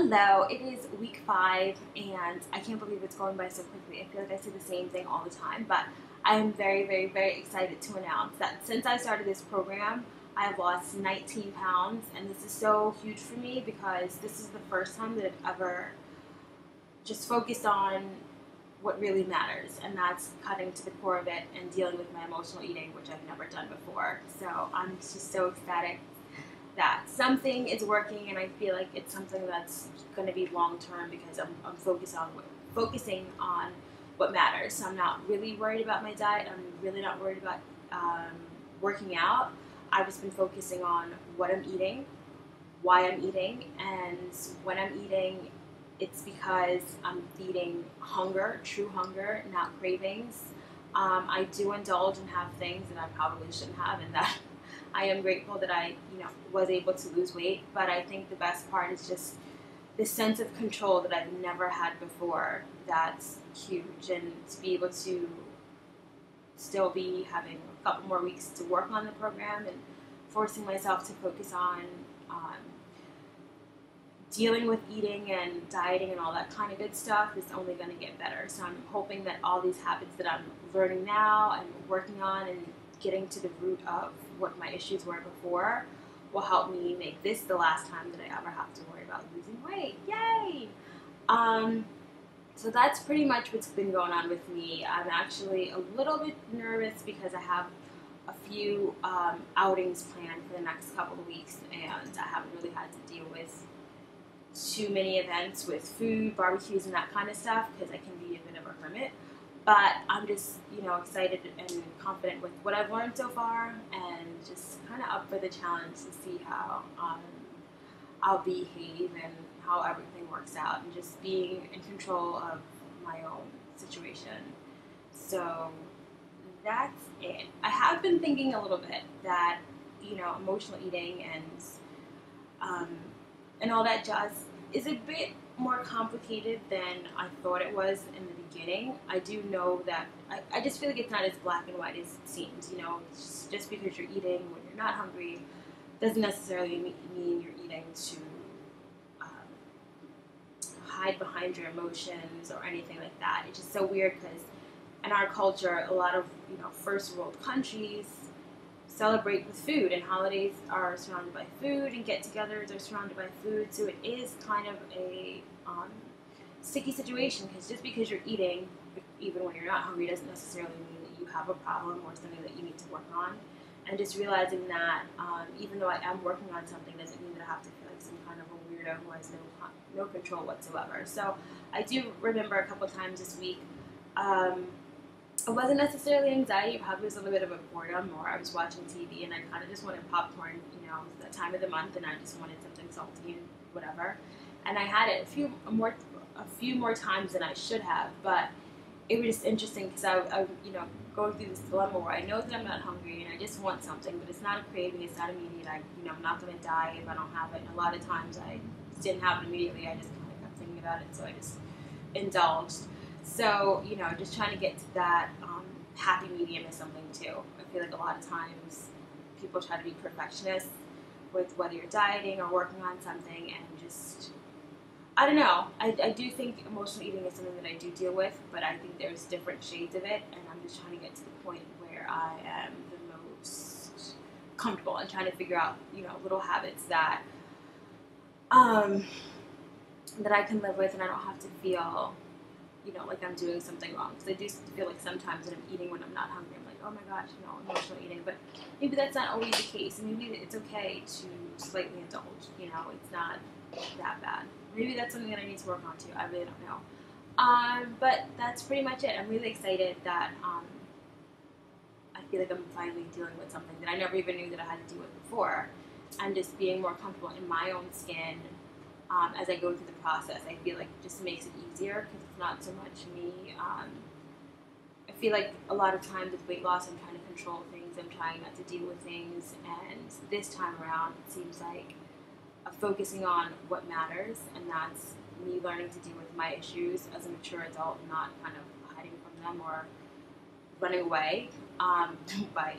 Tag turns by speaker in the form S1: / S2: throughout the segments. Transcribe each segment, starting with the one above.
S1: Hello, it is week 5 and I can't believe it's going by so quickly. I feel like I say the same thing all the time, but I am very, very, very excited to announce that since I started this program, I have lost 19 pounds, and this is so huge for me because this is the first time that I've ever just focused on what really matters, and that's cutting to the core of it and dealing with my emotional eating, which I've never done before. So I'm just so ecstatic that something is working, and I feel like it's something that's going to be long term because I'm focusing on what matters. So I'm not really worried about my diet. I'm really not worried about working out. I've just been focusing on what I'm eating, why I'm eating, and when I'm eating, it's because I'm feeding hunger, true hunger, not cravings. I do indulge and have things that I probably shouldn't have, and that I am grateful that I, was able to lose weight. But I think the best part is just this sense of control that I've never had before. That's huge, and to be able to still be having a couple more weeks to work on the program and forcing myself to focus on dealing with eating and dieting and all that kind of good stuff is only going to get better. So I'm hoping that all these habits that I'm learning now and working on and getting to the root of what my issues were before will help me make this the last time that I ever have to worry about losing weight. Yay! So that's pretty much what's been going on with me. I'm actually a little bit nervous because I have a few outings planned for the next couple of weeks, and I haven't really had to deal with too many events with food, barbecues, and that kind of stuff because I can be a bit of a hermit. But I'm just, excited and confident with what I've learned so far, and just kind of up for the challenge to see how I'll behave and how everything works out, and just being in control of my own situation. So that's it. I have been thinking a little bit that, emotional eating and all that jazz is a bit more complicated than I thought it was in the beginning. I do know that I just feel like it's not as black and white as it seems. Just because you're eating when you're not hungry doesn't necessarily mean you're eating to hide behind your emotions or anything like that. It's just so weird because in our culture, a lot of first world countries celebrate with food, and holidays are surrounded by food, and get-togethers are surrounded by food. So it is kind of a sticky situation because just because you're eating, even when you're not hungry, doesn't necessarily mean that you have a problem or something that you need to work on. And just realizing that even though I am working on something doesn't mean that I have to feel like some kind of a weirdo who has no control whatsoever. So I do remember a couple times this week. It wasn't necessarily anxiety, it probably was a little bit of a boredom, or I was watching TV and I kind of just wanted popcorn, it's that time of the month, and I just wanted something salty and whatever. And I had it a few more times than I should have, but it was just interesting because I going through this dilemma where I know that I'm not hungry and I just want something, but it's not a craving, it's not immediate. I'm not going to die if I don't have it. And a lot of times I didn't have it immediately, I just kind of kept thinking about it, so I just indulged. So, just trying to get to that happy medium is something too. I feel like a lot of times people try to be perfectionists with whether you're dieting or working on something, and just, I don't know. I do think emotional eating is something that I do deal with, but I think there's different shades of it, and I'm just trying to get to the point where I am the most comfortable and trying to figure out, little habits that that I can live with, and I don't have to feel like I'm doing something wrong. Because I do feel like sometimes when I'm eating when I'm not hungry, I'm like, oh my gosh, emotional eating. But maybe that's not always the case. And maybe it's okay to slightly indulge. It's not that bad. Maybe that's something that I need to work on too. I really don't know. But that's pretty much it. I'm really excited that I feel like I'm finally dealing with something that I never even knew that I had to deal with before. And just being more comfortable in my own skin as I go through the process. I feel like it just makes it easier because it's not so much me. I feel like a lot of times with weight loss, I'm trying to control things. I'm trying not to deal with things. And this time around, it seems like I'm focusing on what matters, and that's me learning to deal with my issues as a mature adult, and not kind of hiding from them or running away by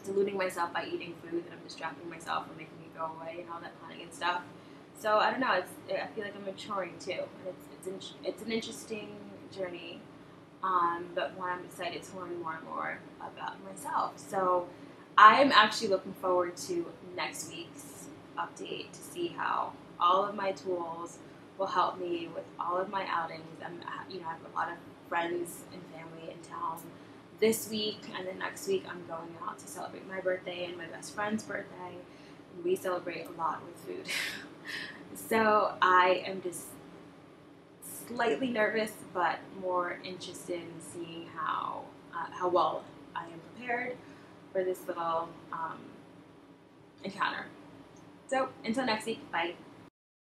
S1: deluding myself by eating food that I'm distracting myself from making it go away and all that kind of good stuff. So I don't know. I feel like I'm maturing too, and it's an interesting journey, but one I'm excited to learn more and more about myself. So I am actually looking forward to next week's update to see how all of my tools will help me with all of my outings. I have a lot of friends and family in town this week, and then next week I'm going out to celebrate my birthday and my best friend's birthday. We celebrate a lot with food. So I am just slightly nervous, but more interested in seeing how well I am prepared for this little encounter. So until next week, bye.